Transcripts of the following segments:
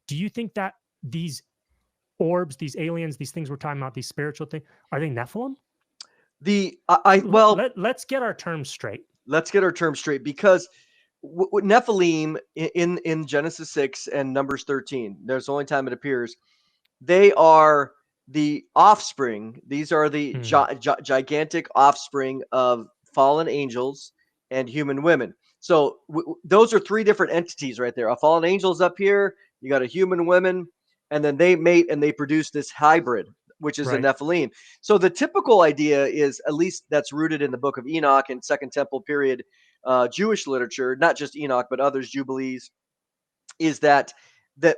Do you think that these orbs, these aliens, these things we're talking about, these spiritual things, are they Nephilim? Let's get our terms straight. Let's get our terms straight, because Nephilim in Genesis 6 and Numbers 13, there's the only time it appears, they are the offspring. These are the gigantic offspring of fallen angels and human women. So those are three different entities right there. A fallen angel's up here, you got a human woman, and then they mate and they produce this hybrid, which is a Nephilim. So the typical idea is, at least that's rooted in the book of Enoch and Second Temple period Jewish literature, not just Enoch, but others, Jubilees, is that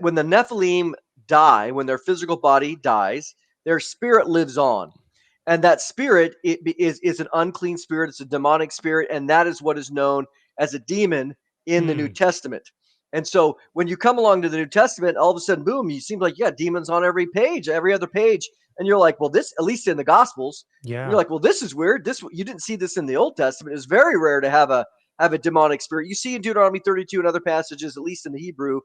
when the Nephilim die, when their physical body dies, their spirit lives on. And that spirit is an unclean spirit. It's a demonic spirit. And that is what is known as a demon in the New Testament. And so when you come along to the New Testament, all of a sudden, boom, you seem like, demons on every page, every other page. And you're like, well, this, at least in the Gospels, you're like, well, this is weird. You didn't see this in the Old Testament. It's very rare to have a demonic spirit. You see in Deuteronomy 32 and other passages, at least in the Hebrew,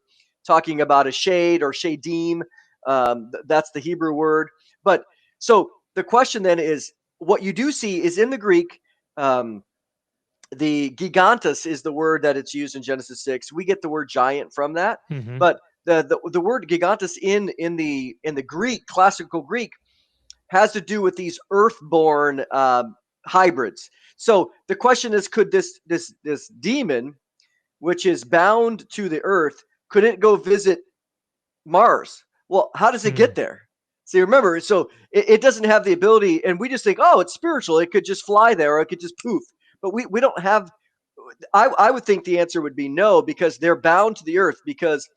talking about a shade or shadim. That's the Hebrew word. But so the question then is, what you do see is in the Greek, the gigantos is the word that it's used in Genesis 6. We get the word giant from that. But the word gigantos in the Greek, classical Greek, has to do with these earthborn hybrids. So the question is, could this demon, which is bound to the earth, could it go visit Mars? Well, how does it get there? See, remember, so it doesn't have the ability, and we just think, oh, it's spiritual. It could just fly there, or it could just poof. But we don't have. I would think the answer would be no, because they're bound to the earth. Because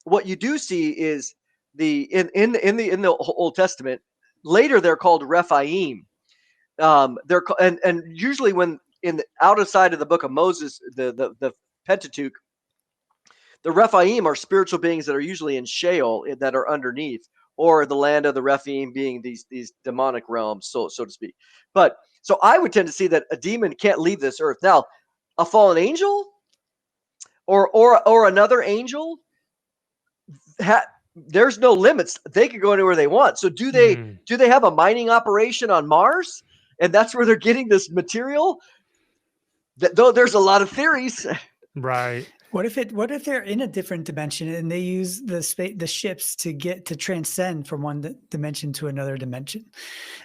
what you do see is in the Old Testament, later they're called Rephaim. They're and usually when in the outside of the book of Moses, the Pentateuch, the Rephaim are spiritual beings that are usually in Sheol, that are underneath, or the land of the Rephaim being these demonic realms, so to speak. But so I would tend to see that a demon can't leave this earth. Now, a fallen angel or another angel, there's no limits. They can go anywhere they want. So do they have a mining operation on Mars, and that's where they're getting this material? Though there's a lot of theories. Right. What if they're in a different dimension and they use the ships to transcend from one dimension to another dimension?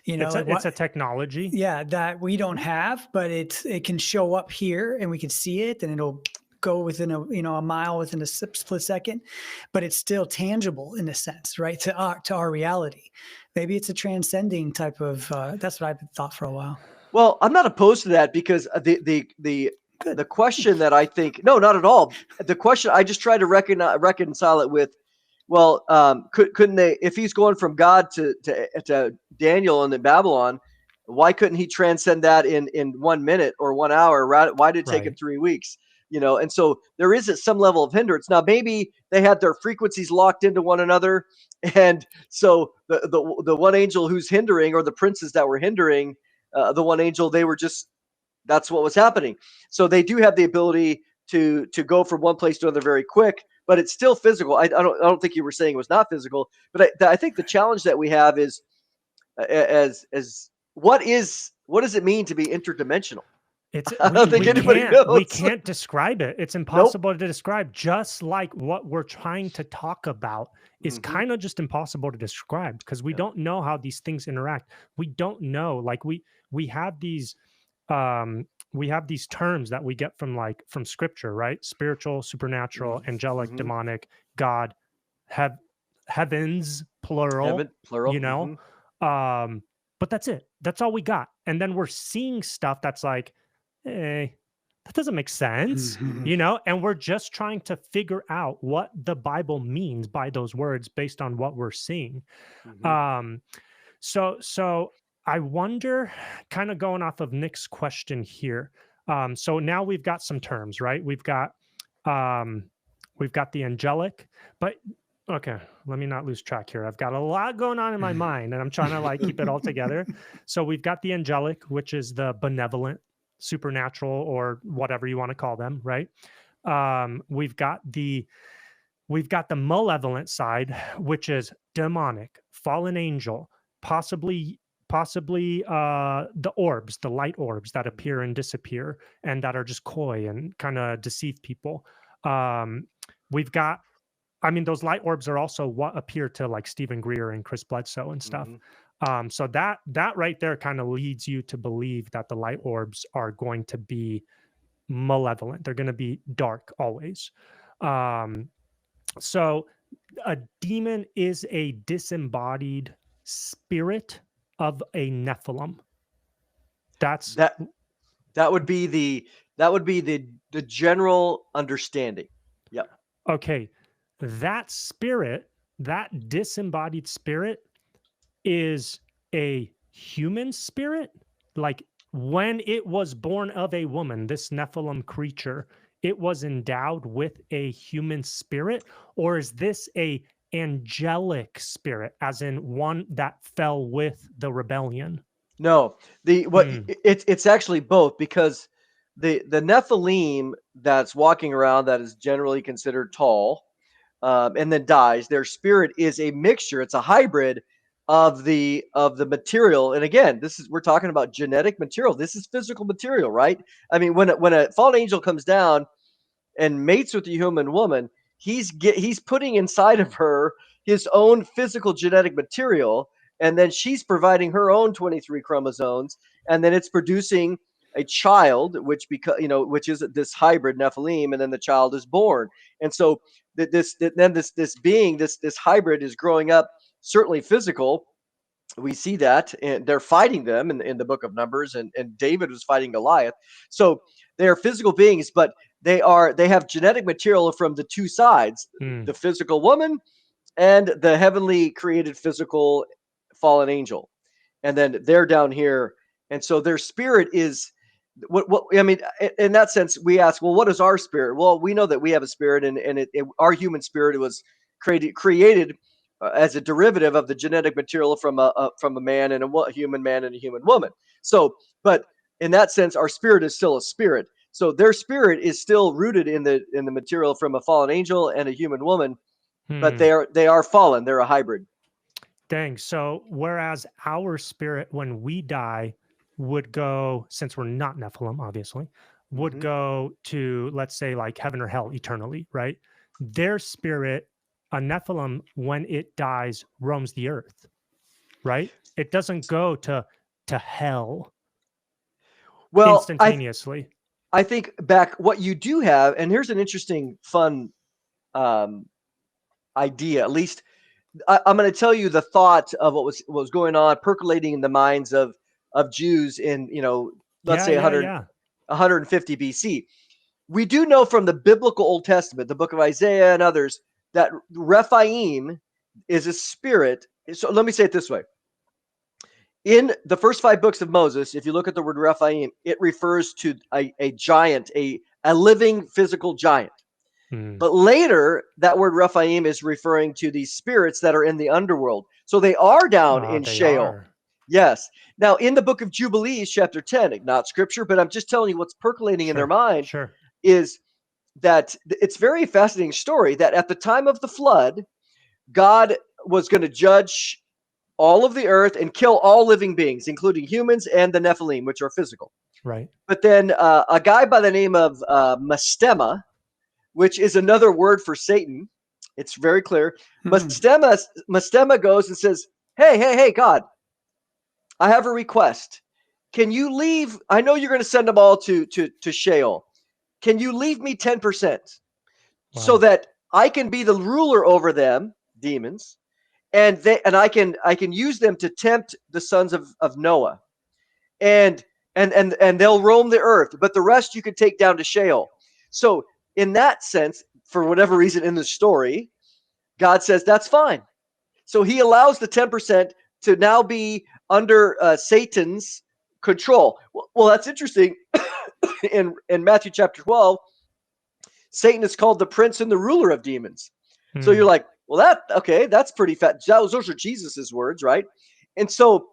You know, it's a technology. Yeah, that we don't have, but it can show up here and we can see it, and it'll go within a mile within a split second, but it's still tangible in a sense, right? To our reality. Maybe it's a transcending type of. That's what I've thought for a while. Well, I'm not opposed to that, because the question that I think, no, not at all. The question I just try to reconcile it with, well, couldn't they, if he's going from God to Daniel and in Babylon, why couldn't he transcend that in 1 minute or 1 hour? Why did it take him 3 weeks? You know, and so there is some level of hindrance. Now, maybe they had their frequencies locked into one another, and so the one angel who's hindering, or the princes that were hindering the one angel, they were just, that's what was happening. So they do have the ability to go from one place to another very quick, but it's still physical. I don't think you were saying it was not physical, but I think the challenge that we have is as what does it mean to be interdimensional? I don't think anybody knows. We can't describe it. It's impossible to describe. Just like what we're trying to talk about is kind of just impossible to describe, because we don't know how these things interact. We don't know. Like we have these terms that we get from scripture, right? Spiritual, supernatural, angelic, demonic, God, heavens, plural, you know? But that's it. That's all we got. And then we're seeing stuff that's like, hey, that doesn't make sense, you know? And we're just trying to figure out what the Bible means by those words based on what we're seeing. So I wonder, kind of going off of Nick's question here. So now we've got some terms, right? We've got the angelic, but okay, let me not lose track here. I've got a lot going on in my mind, and I'm trying to keep it all together. So we've got the angelic, which is the benevolent, supernatural, or whatever you want to call them, right? We've got the We've got the malevolent side, which is demonic, fallen angel, possibly the orbs, the light orbs that appear and disappear and that are just coy and kind of deceive people. We've got, I mean, those light orbs are also what appear to like Stephen Greer and Chris Bledsoe and stuff. So that right there kind of leads you to believe that the light orbs are going to be malevolent. They're going to be dark always. So a demon is a disembodied spirit of a Nephilim. That's that would be the general understanding. Yep. Okay. That spirit, that disembodied spirit, is a human spirit. Like when it was born of a woman, this Nephilim creature, it was endowed with a human spirit, or is this a angelic spirit, as in one that fell with the rebellion? No, it's actually both, because the Nephilim that's walking around that is generally considered tall, and then dies, their spirit is a mixture. It's a hybrid of the material. And again, we're talking about genetic material. This is physical material, right? I mean, when a fallen angel comes down and mates with the human woman, he's putting inside of her his own physical genetic material, and then she's providing her own 23 chromosomes, and then it's producing a child, which is this hybrid Nephilim, and then the child is born. And so this hybrid is growing up, certainly physical. We see that, and they're fighting them in the book of Numbers, and David was fighting Goliath. So they are physical beings, but they have genetic material from the two sides, the physical woman and the heavenly created physical fallen angel. And then they're down here. And so their spirit is what I mean, in that sense, we ask, well, what is our spirit? Well, we know that we have a spirit, and our human spirit was created as a derivative of the genetic material from a man and a human man and a human woman. So, but in that sense, our spirit is still a spirit. So their spirit is still rooted in the material from a fallen angel and a human woman, but they are fallen. They're a hybrid. Dang. So whereas our spirit, when we die, would go, since we're not Nephilim, obviously, would go to, let's say, like heaven or hell eternally, right? Their spirit, a Nephilim, when it dies, roams the earth, right? It doesn't go to hell instantaneously. I think back, what you do have, and here's an interesting, fun idea. At least I'm going to tell you the thought of what was going on, percolating in the minds of Jews in, let's say 150 BC. We do know from the biblical Old Testament, the book of Isaiah and others, that Rephaim is a spirit. So let me say it this way. In the first 5 books of Moses, if you look at the word Rephaim, it refers to a giant, a living physical giant. But later, that word Rephaim is referring to these spirits that are in the underworld. So they are down in Sheol. Yes. Now, in the book of Jubilees, chapter 10, not scripture, but I'm just telling you what's percolating in their mind, is that it's a very fascinating story that at the time of the flood, God was going to judge all of the earth and kill all living beings, including humans and the Nephilim, which are physical. Right. But then a guy by the name of Mastema, which is another word for Satan, it's very clear. Mastema goes and says, hey, God, I have a request. Can you leave? I know you're going to send them all to Sheol. Can you leave me 10% so that I can be the ruler over them, demons, and I can use them to tempt the sons of Noah, and they'll roam the earth, but the rest you could take down to Sheol. So in that sense, for whatever reason in the story, God says that's fine. So he allows the 10% to now be under Satan's control. Well, that's interesting. In Matthew chapter 12, Satan is called the prince and the ruler of demons. So you're like, well, that's pretty fat. Those are Jesus's words, right? And so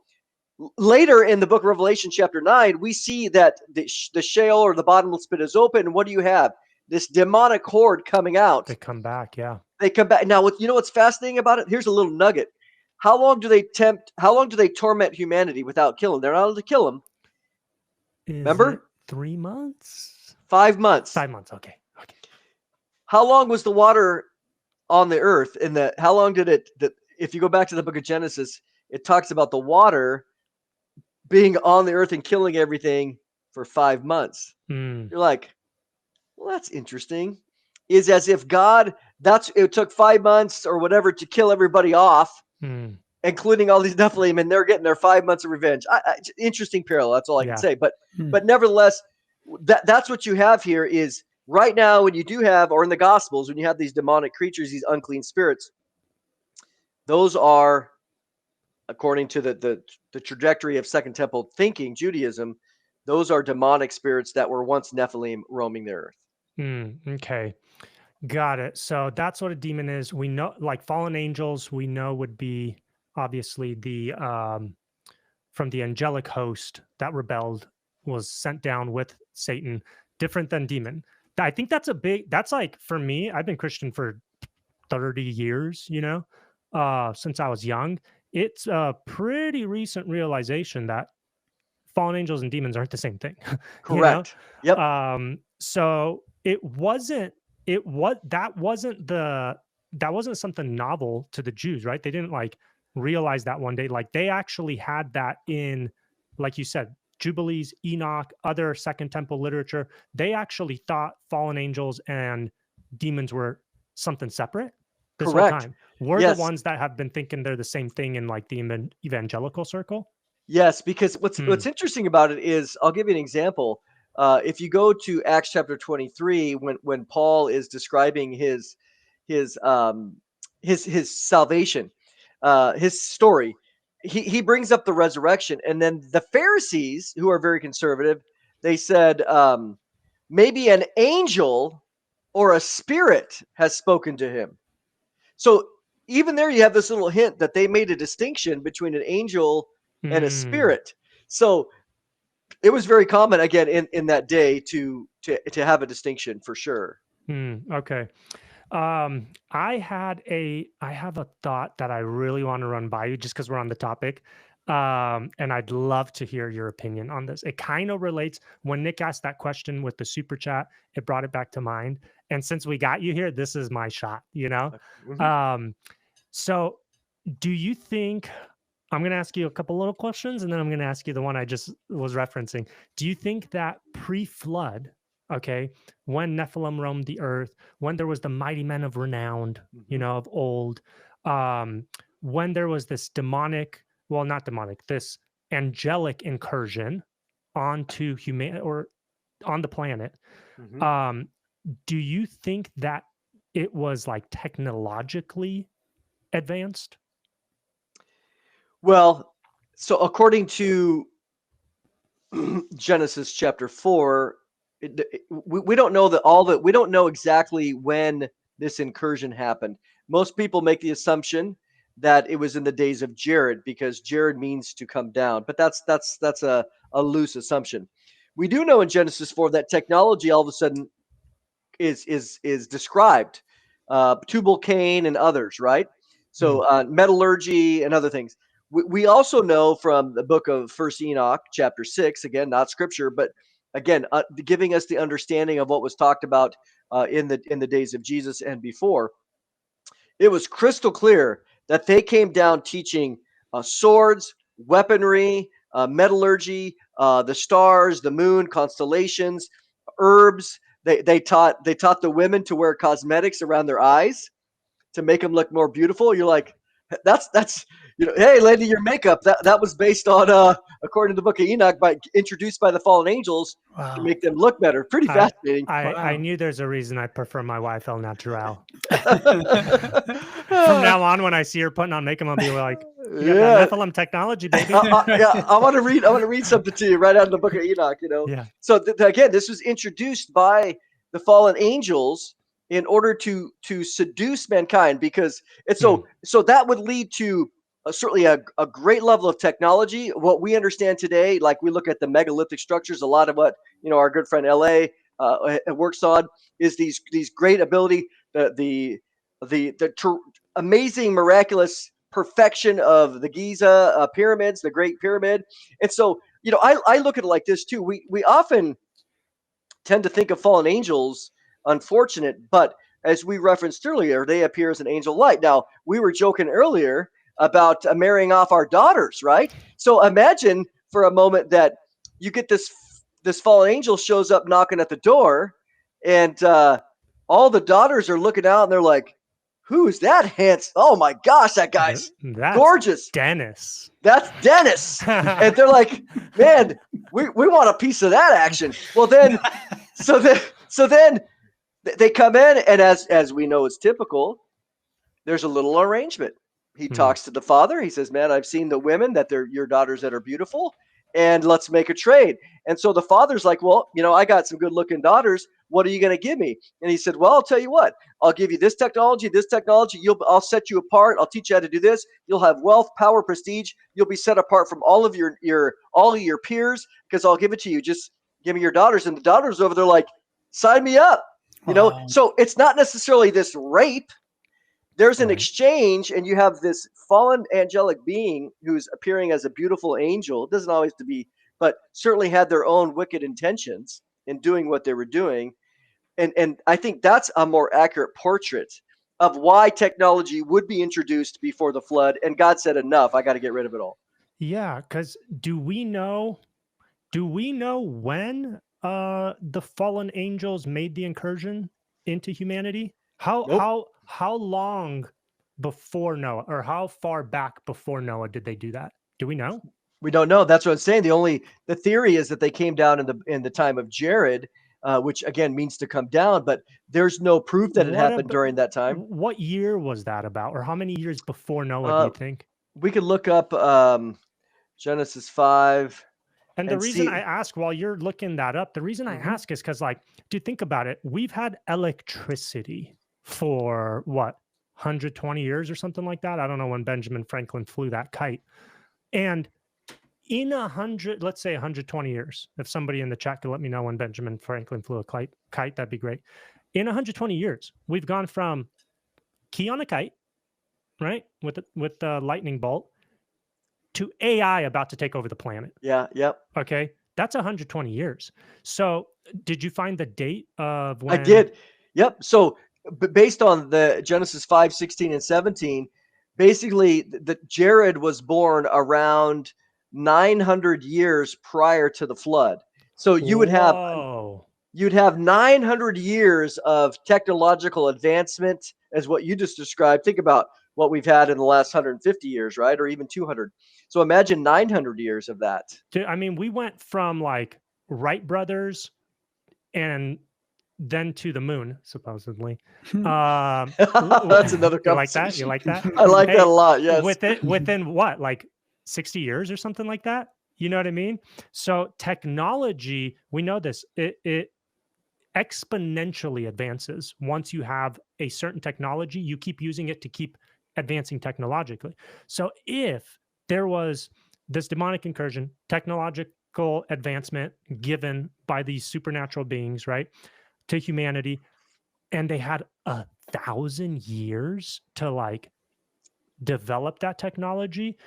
later in the book of Revelation chapter 9, we see that the Sheol, or the bottomless pit, is open. And what do you have? This demonic horde coming out. They come back, yeah. They come back. Now, you know what's fascinating about it? Here's a little nugget. How long do they torment humanity without killing? They're not allowed to kill them. Remember? It 3 months? 5 months. 5 months. Okay. How long was the water on the earth? How long did it? If you go back to the book of Genesis, it talks about the water being on the earth and killing everything for 5 months. You're like, well, that's interesting. Is as if God, it took 5 months or whatever to kill everybody off, including all these Nephilim, and they're getting their 5 months of revenge. Interesting parallel. That's all I can say. But nevertheless, that's what you have here is right now when you do have, or in the Gospels, when you have these demonic creatures, these unclean spirits, those are, according to the trajectory of Second Temple thinking, Judaism, those are demonic spirits that were once Nephilim roaming the earth. Okay. Got it. So that's what a demon is. We know, like fallen angels, we know would be obviously the from the angelic host that rebelled, was sent down with Satan, different than demon. I think that's like, for me, I've been Christian for 30 years, since I was young. It's a pretty recent realization that fallen angels and demons aren't the same thing. Correct. Yep. So that wasn't something novel to the Jews, right? They didn't like realize that one day. Like they actually had that in, like you said, Jubilees, Enoch, other Second Temple literature. They actually thought fallen angels and demons were something separate this whole time. We're the ones that have been thinking they're the same thing in like the evangelical circle. Yes, because what's interesting about it is, I'll give you an example. If you go to Acts chapter 23, when Paul is describing his salvation, his story, he brings up the resurrection, and then the Pharisees, who are very conservative, they said maybe an angel or a spirit has spoken to him. So even there, you have this little hint that they made a distinction between an angel and a spirit. So it was very common, again, in that day to have a distinction for sure. Okay. I have a thought that I really want to run by you just because we're on the topic. And I'd love to hear your opinion on this. It kind of relates when Nick asked that question with the super chat, it brought it back to mind. And since we got you here, this is my shot, So do you think, I'm going to ask you a couple little questions and then I'm going to ask you the one I just was referencing. Do you think that pre-flood, okay, when Nephilim roamed the earth, when there was the mighty men of renown, of old, when there was this this angelic incursion onto human or on the planet, do you think that it was like technologically advanced? Well, so according to Genesis chapter 4, we don't know we don't know exactly when this incursion happened. Most people make the assumption that it was in the days of Jared, because Jared means to come down, but that's a loose assumption. We do know in Genesis 4 that technology all of a sudden is described, Tubal Cain and others, right? So metallurgy and other things. We also know from the book of First Enoch, chapter 6, again, not scripture, but again, giving us the understanding of what was talked about in the days of Jesus and before. It was crystal clear that they came down teaching swords, weaponry, metallurgy, the stars, the moon, constellations, herbs. They taught the women to wear cosmetics around their eyes to make them look more beautiful. You're like, that's hey lady, your makeup that was based on according to the book of Enoch, introduced by the fallen angels to make them look better. Pretty fascinating. I knew there's a reason I prefer my wife El Natural. From now on, when I see her putting on makeup, I'll be like, that Nephilim technology, baby. I want to read something to you right out of the book of Enoch. So again, this was introduced by the fallen angels in order to seduce mankind, because it's so that would lead to certainly a great level of technology. What we understand today, like we look at the megalithic structures, a lot of what our good friend LA works on is these great ability, the amazing, miraculous perfection of the Giza pyramids, the Great Pyramid. And so, I look at it like this too. We often tend to think of fallen angels unfortunate, but as we referenced earlier, they appear as an angel light. Now, we were joking earlier about marrying off our daughters, right? So imagine for a moment that you get this fallen angel shows up knocking at the door, and all the daughters are looking out and they're like, who's that handsome? Oh my gosh, that guy's gorgeous. Dennis. That's Dennis. And they're like, man, we want a piece of that action. Well, then, so then they come in, and as we know is typical, there's a little arrangement. He talks to the father. He says, man, I've seen the women that they're your daughters that are beautiful, and let's make a trade. And so the father's like, well, I got some good looking daughters. What are you going to give me? And he said, well, I'll tell you what, I'll give you this technology. I'll set you apart. I'll teach you how to do this. You'll have wealth, power, prestige. You'll be set apart from all of your peers, because I'll give it to you. Just give me your daughters. And the daughters over there like, sign me up. Wow. So it's not necessarily this rape. There's an exchange, and you have this fallen angelic being who's appearing as a beautiful angel. It doesn't always to be, but certainly had their own wicked intentions in doing what they were doing. And I think that's a more accurate portrait of why technology would be introduced before the flood. And God said, enough, I got to get rid of it all. Yeah, because do we know when the fallen angels made the incursion into humanity? How long before Noah, or how far back before Noah did they do that? Do we know? We don't know. That's what I'm saying. The theory is that they came down in the time of Jared, which again means to come down, but there's no proof that it happened during that time. What year was that about, or how many years before Noah do you think? We could look up Genesis 5. And the reason I ask, while you're looking that up, the reason I ask is because, dude, think about it. We've had electricity for what, 120 years or something like that? I don't know when Benjamin Franklin flew that kite. And in let's say 120 years, if somebody in the chat could let me know when Benjamin Franklin flew a kite, that'd be great. In 120 years, we've gone from key on a kite, right, with the lightning bolt, to AI about to take over the planet. Yeah. Yep. Okay. That's 120 years. So did you find the date of when? I did. Yep. So based on the Genesis 5, 16 and 17, basically the Jared was born around 900 years prior to the flood. So you'd have 900 years of technological advancement as what you just described. Think about what we've had in the last 150 years, right? Or even 200. So imagine 900 years of that. I mean, we went from Wright brothers and then to the moon, supposedly. That's another conversation. You like that? I like that a lot. Yes. Within what, 60 years or something like that? You know what I mean? So technology, we know this, it exponentially advances. Once you have a certain technology, you keep using it to keep advancing technologically. So if there was this demonic incursion, technological advancement given by these supernatural beings, right, to humanity, and they had 1,000 years to develop that technology,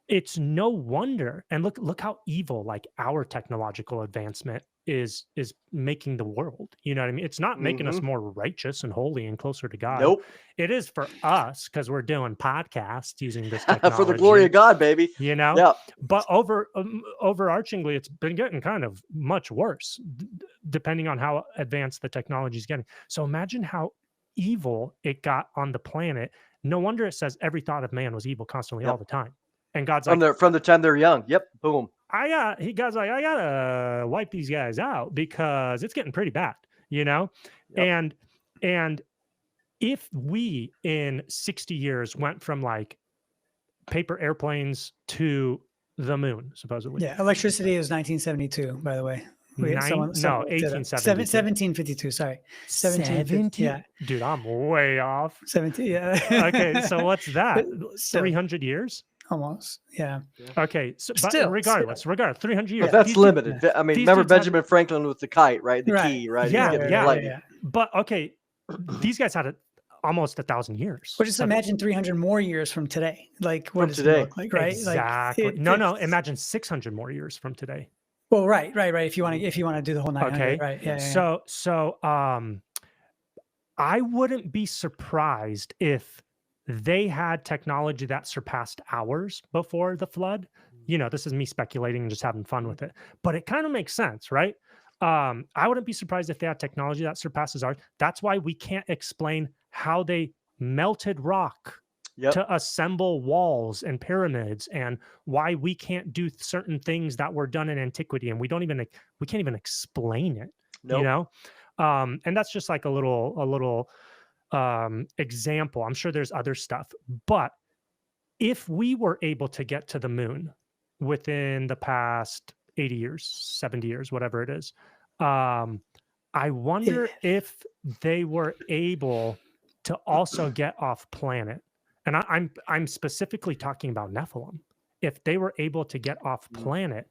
it's no wonder. And look how evil our technological advancement is making the world. You know what I mean? It's not making us more righteous and holy and closer to God. Nope. It is for us, because we're doing podcasts using this technology. For the glory of God, baby. Yeah. But overarchingly, it's been getting kind of much worse, depending on how advanced the technology is getting. So imagine how evil it got on the planet. No wonder it says every thought of man was evil constantly all the time. And God's from the time they're young. Yep. Boom. God's like, I gotta wipe these guys out because it's getting pretty bad, Yep. And if we in 60 years went from paper airplanes to the moon, supposedly. Yeah. Electricity is 1972, by the way. 1852. Sorry. 1750. Yeah. Dude, I'm way off. 17. Yeah. Okay. So what's that? 300 years? Almost, yeah. Okay, so regardless, 300 years. But that's limited. I mean, remember Benjamin Franklin with the kite, right? The key, right? Yeah. But okay, these guys had almost 1,000 years. But just imagine 300 more years from today. Like, what does it look like, right? Exactly. Like, no. Imagine 600 more years from today. Well, right. If you want to do the whole 900, okay. right? Yeah. So, I wouldn't be surprised if they had technology that surpassed ours before the flood. This is me speculating and just having fun with it, but it kind of makes sense, right? I wouldn't be surprised if they had technology that surpasses ours. That's why we can't explain how they melted rock to assemble walls and pyramids, and why we can't do certain things that were done in antiquity, and we can't even explain it. And that's just like a little example. I'm sure there's other stuff, but if we were able to get to the moon within the past 80 years, 70 years, whatever it is, I wonder if they were able to also get off planet. And I'm specifically talking about Nephilim. If they were able to get off planet,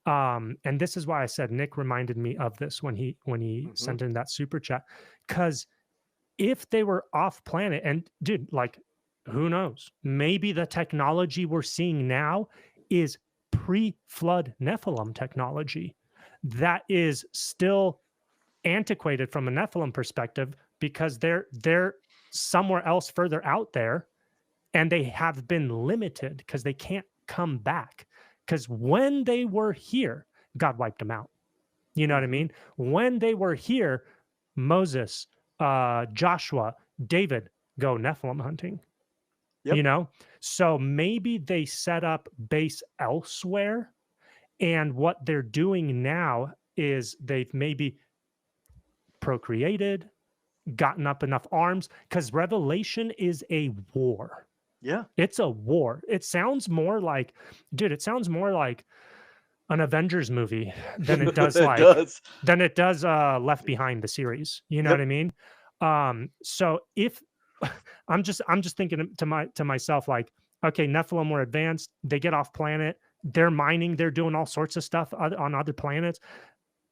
and this is why I said Nick reminded me of this when he sent in that super chat, because if they were off planet, and dude, like, who knows? Maybe the technology we're seeing now is pre-flood Nephilim technology that is still antiquated from a Nephilim perspective, because they're somewhere else further out there, and they have been limited because they can't come back. Because when they were here, God wiped them out. You know what I mean? When they were here, Moses, Joshua, David go Nephilim hunting. So maybe they set up base elsewhere, and what they're doing now is they've maybe procreated, gotten up enough arms, because Revelation is a war. Yeah, it's a war. It sounds more like an Avengers movie than it does Left Behind, the series. You know what I mean? So if I'm just thinking to myself, like, okay, Nephilim were advanced, they get off planet, they're mining, they're doing all sorts of stuff on other planets.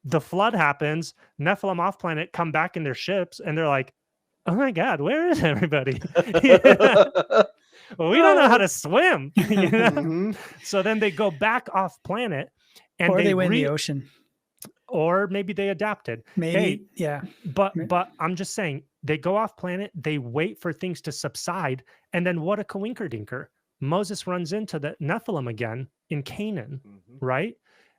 The flood happens, Nephilim off planet come back in their ships, and they're like, oh my God, where is everybody? Well, we don't know how to swim. So then they go back off planet, and or they win the ocean, or maybe they adapted. Maybe, But I'm just saying, they go off planet, they wait for things to subside, and then what a coinkerdinker. Moses runs into the Nephilim again in Canaan, right?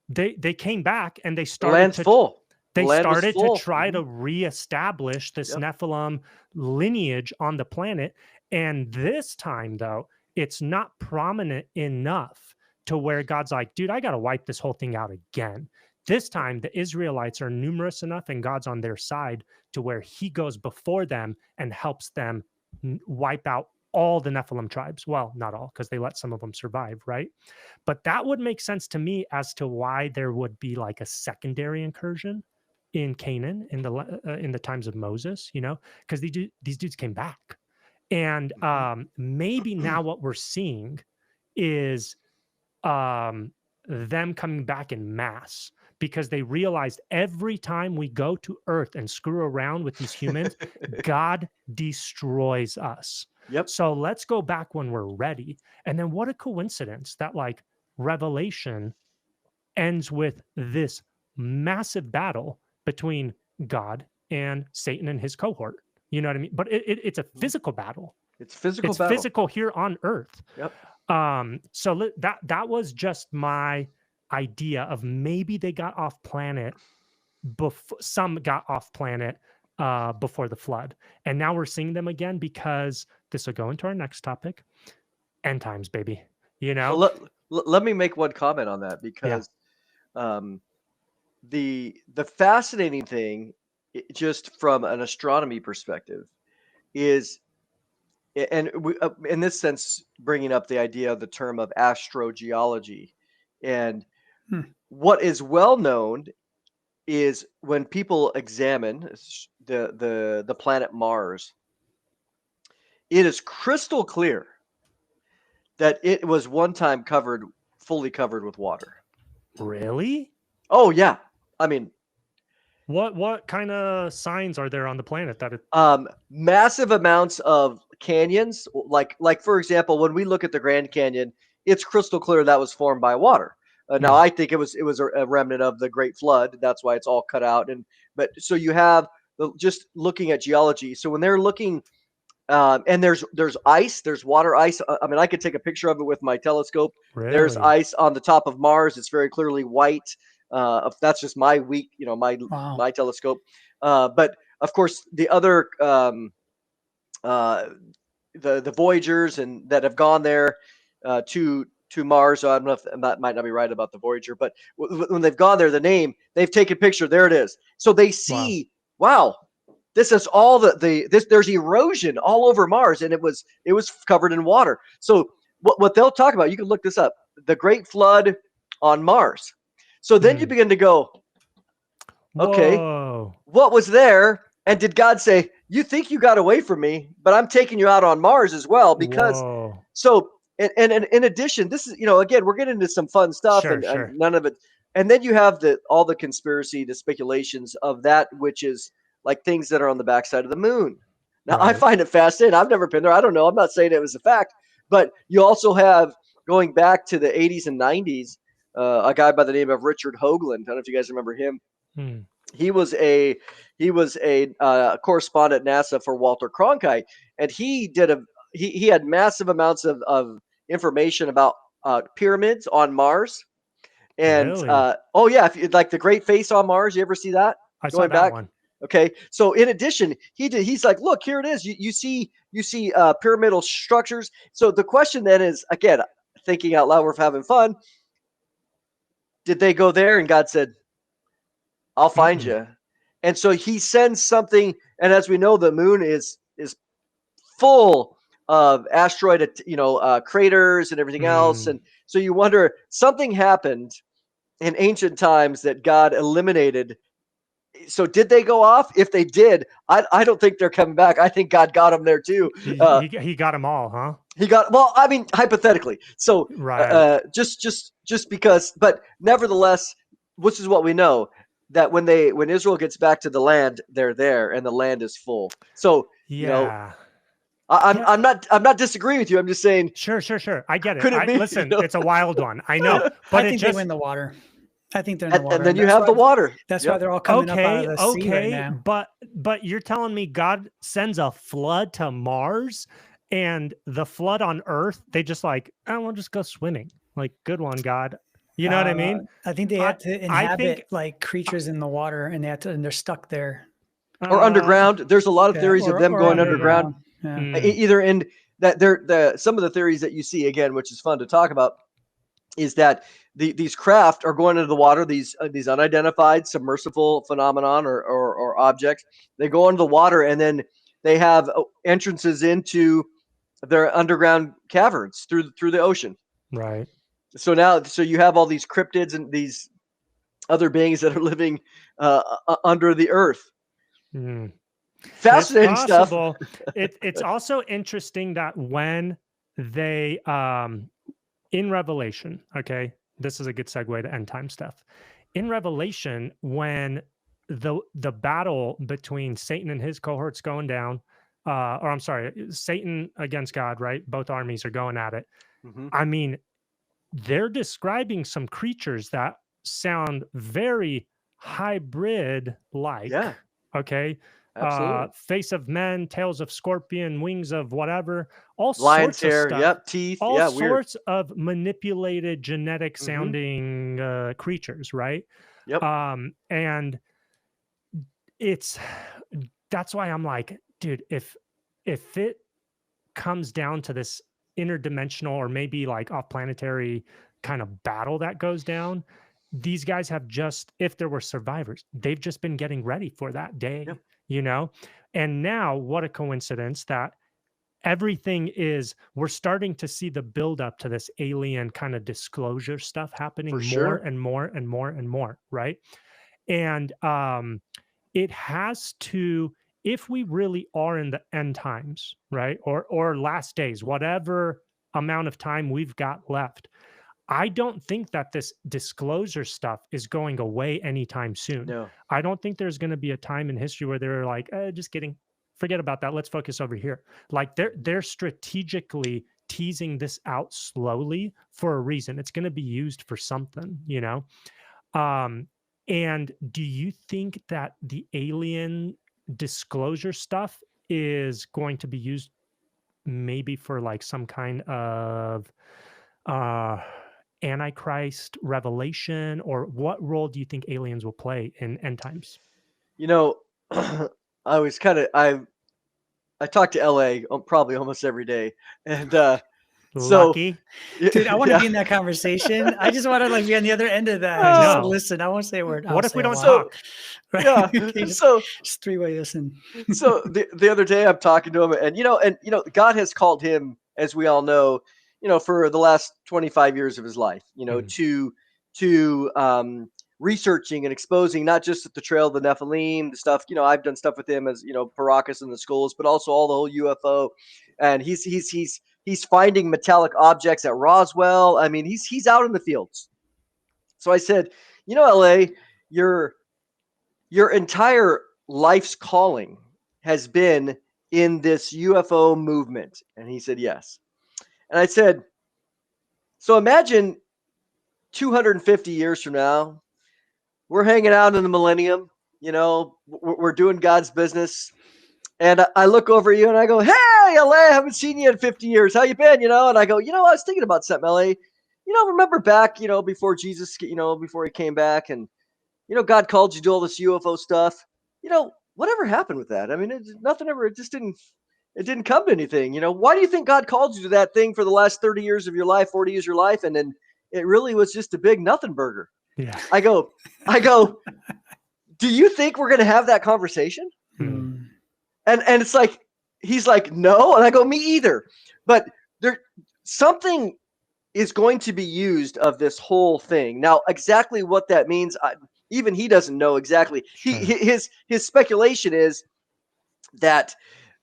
They came back and they started to try to reestablish this Nephilim lineage on the planet. And this time, though, it's not prominent enough to where God's like, dude, I got to wipe this whole thing out again. This time, the Israelites are numerous enough and God's on their side to where he goes before them and helps them wipe out all the Nephilim tribes. Well, not all, because they let some of them survive, right? But that would make sense to me as to why there would be like a secondary incursion in Canaan in the times of Moses, because these dudes came back. And maybe now what we're seeing is them coming back in mass, because they realized every time we go to Earth and screw around with these humans, God destroys us. So let's go back when we're ready. And then what a coincidence that like Revelation ends with this massive battle between God and Satan and his cohort. You know what I mean? But it's a physical battle. It's physical here on Earth. So that was just my idea of maybe they got off planet before some got off planet before the flood, and now we're seeing them again, because this will go into our next topic, end times, baby. Well, let me make one comment on that, because the fascinating thing, just from an astronomy perspective, is, and in this sense, bringing up the idea of the term of astrogeology, and what is well known is when people examine the planet Mars, it is crystal clear that it was one time fully covered with water. Really? Oh yeah. I mean, What kind of signs are there on the planet that it? Massive amounts of canyons, like for example, when we look at the Grand Canyon, it's crystal clear that was formed by water. Now, I think it was a remnant of the Great Flood. That's why it's all cut out. But so you have just looking at geology. So when they're looking, and there's ice, there's water ice. I mean, I could take a picture of it with my telescope. There's Really? ice on the top of Mars. It's very clearly white. That's just my Wow. my telescope. But of course, the other uh, the Voyagers and that have gone there to Mars. So I don't know if that might not be right about the Voyager, but when they've gone there, they've taken picture. There it is. So they Wow. see, wow, this is all there's erosion all over Mars, and it was covered in water. So what they'll talk about, you can look this up, the Great Flood on Mars. So then you begin to go, okay, Whoa. what was there? And did God say, you think you got away from me, but I'm taking you out on Mars as well? Because Whoa. so, and in addition, this is, again, we're getting into some fun stuff Sure, and sure. none of it. And then you have all the conspiracy, the speculations of that, which is like things that are on the backside of the moon. Now, I Right. find it fascinating. I've never been there. I don't know. I'm not saying it was a fact, but you also have, going back to the 80s and 90s, a guy by the name of Richard Hoagland. I don't know if you guys remember him. Hmm. He was a correspondent at NASA for Walter Cronkite, and he had massive amounts of information about pyramids on Mars. And Really? oh yeah, if you like the Great Face on Mars, you ever see that? I saw Going that back. one. Okay, so in addition, he's like, look, here it is. You see pyramidal structures. So the question then is, again, thinking out loud, we're having fun. Did they go there? And God said, I'll find you. And so he sends something, and as we know, the moon is full of asteroid, craters and everything else. And so you wonder, something happened in ancient times that God eliminated. So did they go off? If they did, I don't think they're coming back. I think God got them there too. He got them all, huh? He got, well, I mean, hypothetically. So Right. just because, but nevertheless, which is what we know, that when Israel gets back to the land, they're there and the land is full. So Yeah. I'm not disagreeing with you. I'm just saying, Sure. I get it. could it be? Listen, it's a wild one. I know, but I think they win the water. I think they're in the water. And then you have the water. That's why they're all coming up out of the sea right now. But you're telling me God sends a flood to Mars, and the flood on Earth, they just like, oh, we'll just go swimming. Like, good one, God. You know what I mean? I think they have to inhabit like creatures in the water, and they're stuck there. Or underground. There's a lot of theories of them going underground. Yeah. Either in that some of the theories that you see, again, which is fun to talk about, is that these craft are going into the water, these unidentified submersible phenomenon or objects. They go into the water, and then they have entrances into their underground caverns through the ocean. Right. So you have all these cryptids and these other beings that are living under the earth. Fascinating stuff. It's also interesting that when they in Revelation, okay, this is a good segue to end time stuff. In Revelation, when the battle between Satan and his cohorts going down, or I'm sorry, Satan against God, right? Both armies are going at it. I mean, they're describing some creatures that sound very hybrid-like. Yeah. Okay. Face of men, tails of scorpion, wings of whatever, all lion's sorts hair, of stuff. Yep, teeth, all weird. Sorts of manipulated genetic sounding creatures, right? Yep. And that's why I'm like, dude, if it comes down to this interdimensional or maybe like off-planetary kind of battle that goes down, these guys have just, if there were survivors, they've just been getting ready for that day. Yep. And now what a coincidence that everything we're starting to see the build up to this alien kind of disclosure stuff happening more and more and more and more, right? And it has to, if we really are in the end times, right, or last days, whatever amount of time we've got left, I don't think that this disclosure stuff is going away anytime soon. No. I don't think there's going to be a time in history where they're like, just kidding, forget about that. Let's focus over here. Like they're strategically teasing this out slowly for a reason. It's going to be used for something, you know? And do you think that the alien disclosure stuff is going to be used maybe for like some kind of Antichrist revelation, or what role do you think aliens will play in end times? You know, I talk to LA probably almost every day, and Lucky. Dude, I want to yeah. be in that conversation. I just want to like be on the other end of that. I Just know. listen. I won't say a word. What if we don't so, talk? right? Yeah. Okay, just So three-way listen. so the other day I'm talking to him, and God has called him, as we all know, for the last 25 years of his life, to researching and exposing not just the trail of the Nephilim, the stuff. I've done stuff with him as Paracas and the schools, but also all the whole UFO, and he's finding metallic objects at Roswell. I mean, he's out in the fields. So I said, LA, your entire life's calling has been in this UFO movement. And he said, yes. And I said, so imagine 250 years from now, we're hanging out in the millennium, we're doing God's business. And I look over at you and I go, hey, LA, I haven't seen you in 50 years. How you been? And I go, I was thinking about something, LA. Remember back, before Jesus, before he came back, and God called you to do all this UFO stuff. Whatever happened with that? I mean, nothing ever. It didn't come to anything. Why do you think God called you to that thing for the last 30 years of your life, 40 years of your life, and then it really was just a big nothing burger? Yeah. I go. Do you think we're going to have that conversation? Hmm. And it's like, he's like, no, and I go, me either. But there something is going to be used of this whole thing. Now, exactly what that means, even he doesn't know exactly. Sure. His speculation is that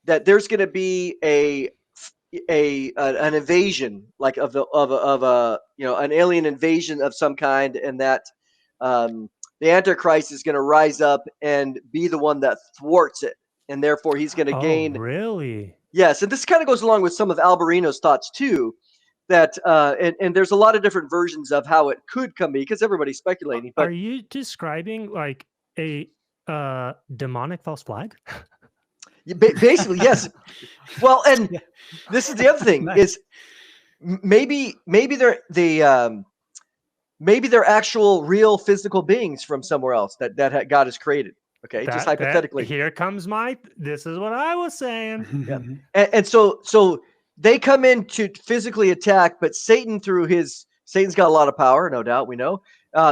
there's going to be an invasion, like of a an alien invasion of some kind, and that the Antichrist is going to rise up and be the one that thwarts it, and therefore he's going to gain. Really? Yes, and this kind of goes along with some of Alberino's thoughts too. That and there's a lot of different versions of how it could come because everybody's speculating. But are you describing like a demonic false flag? basically, yes. Well, and Yeah. this is the other thing Nice. is maybe they're actual real physical beings from somewhere else that God has created. Okay, just hypothetically. Here comes this is what I was saying. Yeah. And so they come in to physically attack, but Satan's got a lot of power, no doubt, we know.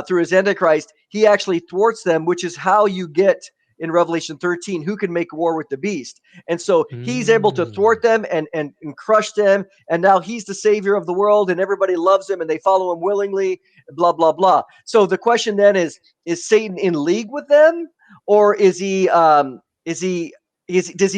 Through his Antichrist, he actually thwarts them, which is how you get in Revelation 13 who can make war with the beast. And so he's able to thwart them and crush them, and now he's the savior of the world, and everybody loves him and they follow him willingly, blah, blah, blah. So the question then is Satan in league with them, or does he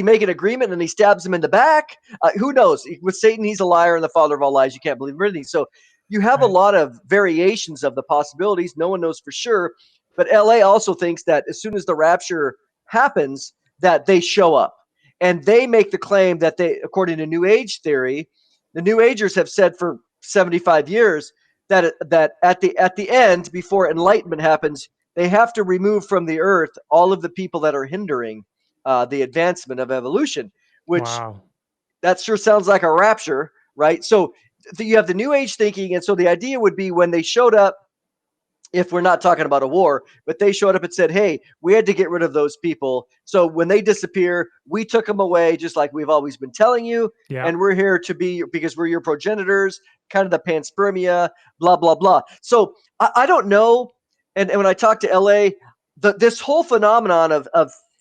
make an agreement and he stabs him in the back? Who knows? With Satan, he's a liar and the father of all lies. You can't believe anything. So you have a lot of variations of the possibilities. No one knows for sure. But LA also thinks that as soon as the rapture happens, that they show up. And they make the claim that according to New Age theory, the New Agers have said for 75 years that at the end, before enlightenment happens, they have to remove from the earth all of the people that are hindering the advancement of evolution, which that sure sounds like a rapture, right? So you have the New Age thinking, and so the idea would be when they showed up, if we're not talking about a war, but they showed up and said, hey, we had to get rid of those people. So when they disappear, we took them away, just like we've always been telling you. Yeah. And we're here because we're your progenitors, kind of the panspermia, blah, blah, blah. So I don't know. And when I talk to LA, this whole phenomenon of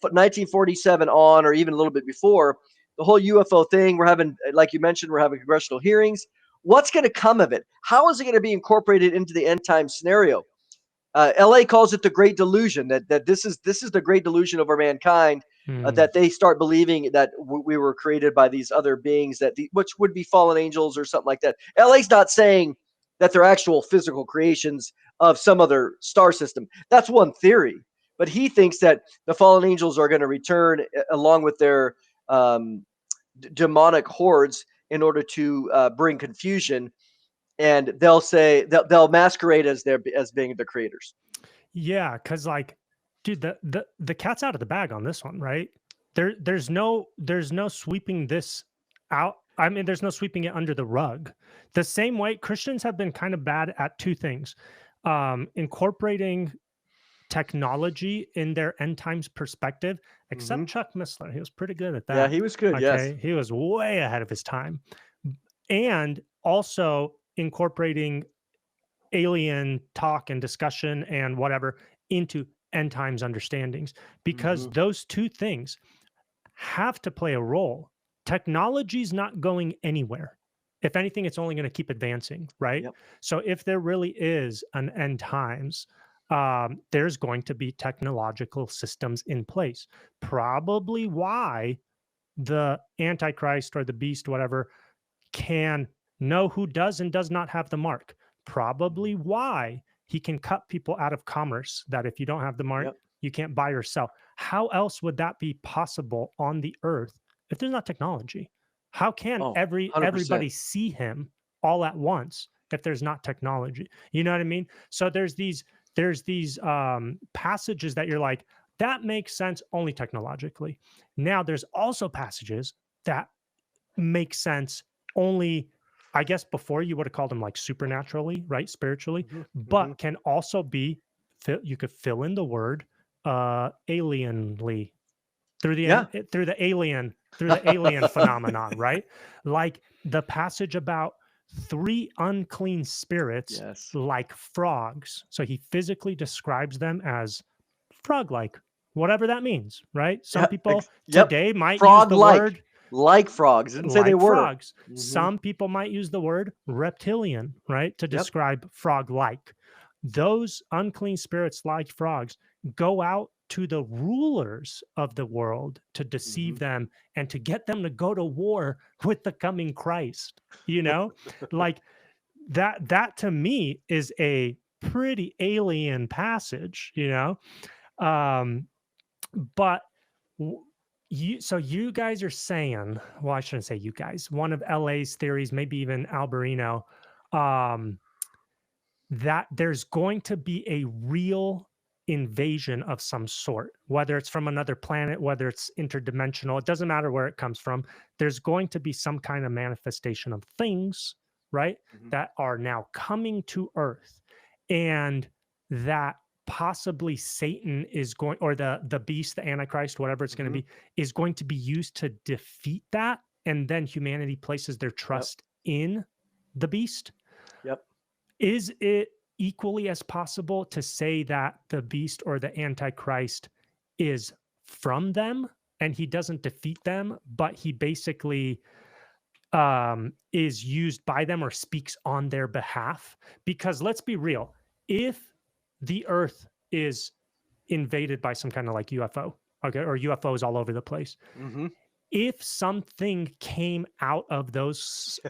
1947 on, or even a little bit before, the whole UFO thing, we're having, like you mentioned, we're having congressional hearings. What's going to come of it? How is it going to be incorporated into the end time scenario? LA calls it the Great Delusion. That this is the Great Delusion over mankind. That they start believing that we were created by these other beings which would be fallen angels or something like that. LA's not saying that they're actual physical creations of some other star system. That's one theory. But he thinks that the fallen angels are going to return along with their demonic hordes in order to bring confusion, and they'll masquerade as being the creators. Yeah, because like, dude, the cat's out of the bag on this one, right? There's no sweeping this out. I mean, there's no sweeping it under the rug. The same way Christians have been kind of bad at two things: incorporating technology in their end times perspective, except Chuck Missler. He was pretty good at that. Yeah, he was good. Okay. Yes. He was way ahead of his time. And also incorporating alien talk and discussion and whatever into end times understandings, because those two things have to play a role. Technology's not going anywhere. If anything, it's only going to keep advancing, right? Yep. So if there really is an end times, there's going to be technological systems in place. Probably why the Antichrist or the beast, whatever, can know who does and does not have the mark. Probably why he can cut people out of commerce, that if you don't have the mark, you can't buy or sell. How else would that be possible on the earth if there's not technology? How can everybody see him all at once if there's not technology? You know what I mean? So there's these passages that you're like, that makes sense only technologically. Now there's also passages that make sense only, I guess before you would have called them like supernaturally, right? Spiritually, but can also be, you could fill in the word alienly through the alien phenomenon, right? Like the passage about 3 unclean spirits like frogs. So he physically describes them as frog-like, whatever that means, right? Some people today might use the word like frogs. Didn't say they were frogs. Some people might use the word reptilian, right, to describe frog-like. Those unclean spirits like frogs go out to the rulers of the world to deceive them and to get them to go to war with the coming Christ. You know, like that to me is a pretty alien passage, you know. But you guys are saying, well, I shouldn't say you guys, one of LA's theories, maybe even Alberino, that there's going to be a real invasion of some sort, whether it's from another planet, whether it's interdimensional, it doesn't matter where it comes from. There's going to be some kind of manifestation of things, right, that are now coming to Earth, and that possibly Satan is going, or the beast, the Antichrist, whatever it's going to be, is going to be used to defeat that, and then humanity places their trust in the beast. Is it equally as possible to say that the beast or the Antichrist is from them and he doesn't defeat them, but he basically is used by them or speaks on their behalf? Because let's be real, if the earth is invaded by some kind of like UFO, okay, or UFOs all over the place, if something came out of those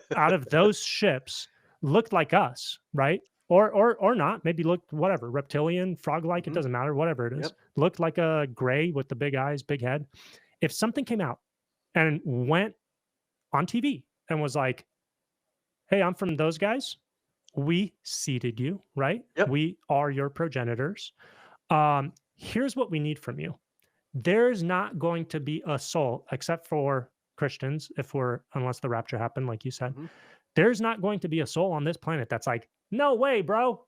ships, looked like us, right? Or not, maybe looked whatever, reptilian, frog-like, it doesn't matter, whatever it is. Looked like a gray with the big eyes, big head. If something came out and went on TV and was like, hey, I'm from those guys, we seeded you, right? We are your progenitors. Here's what we need from you. There's not going to be a soul, except for Christians, unless the rapture happened, like you said. There's not going to be a soul on this planet that's like, no way, bro.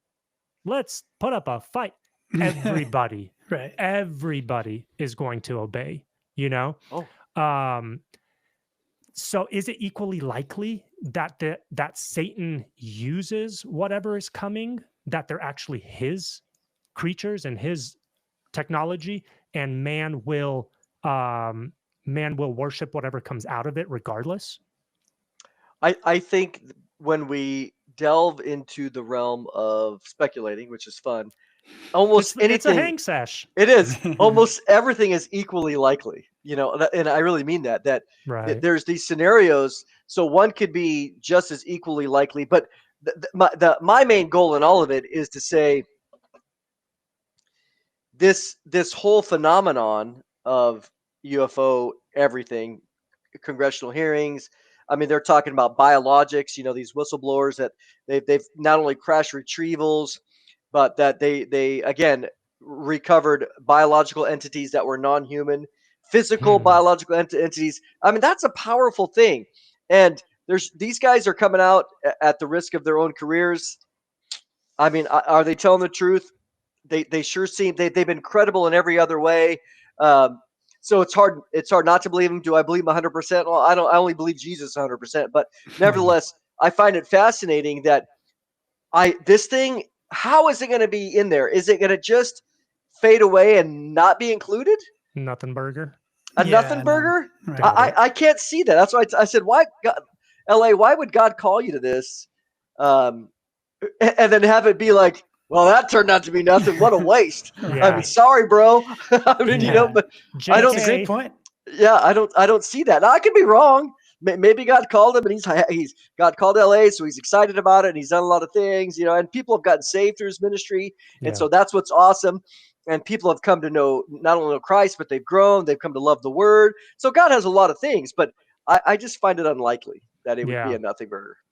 Let's put up a fight. Everybody, everybody is going to obey, you know? So is it equally likely that that Satan uses whatever is coming, that they're actually his creatures and his technology, and man will worship whatever comes out of it regardless? I think when we delve into the realm of speculating, which is fun, almost anything. It's a hang sesh. It is. Almost everything is equally likely, you know, and I really mean that. There's these scenarios So one could be just as equally likely. But my main goal in all of it is to say this whole phenomenon of UFO everything, congressional hearings. I mean, they're talking about biologics. These whistleblowers that they've not only crash retrievals, but that they again recovered biological entities that were non-human, physical biological entities. I mean, that's a powerful thing. And these guys are coming out at the risk of their own careers. I mean, are they telling the truth? They sure seem they've been credible in every other way. So it's hard not to believe him. Do I believe him 100%? Well, I don't. I only believe Jesus 100%. But nevertheless, I find it fascinating that this thing. How is it going to be in there? Is it going to just fade away and not be included? Nothing burger. Nothing burger? Right. I can't see that. That's why I said, why, God, LA? Why would God call you to this? And then have it be like, well, that turned out to be nothing. What a waste. Yeah. I mean, sorry, bro. I mean, but I don't. That's a great point. Yeah, I don't see that. Now, I could be wrong. Maybe God called him, and he's God called LA, so he's excited about it, and he's done a lot of things, and people have gotten saved through his ministry, and so that's what's awesome. And people have come to know not only know Christ, but they've grown, they've come to love the Word. So God has a lot of things, but I just find it unlikely that it would be a nothing burger.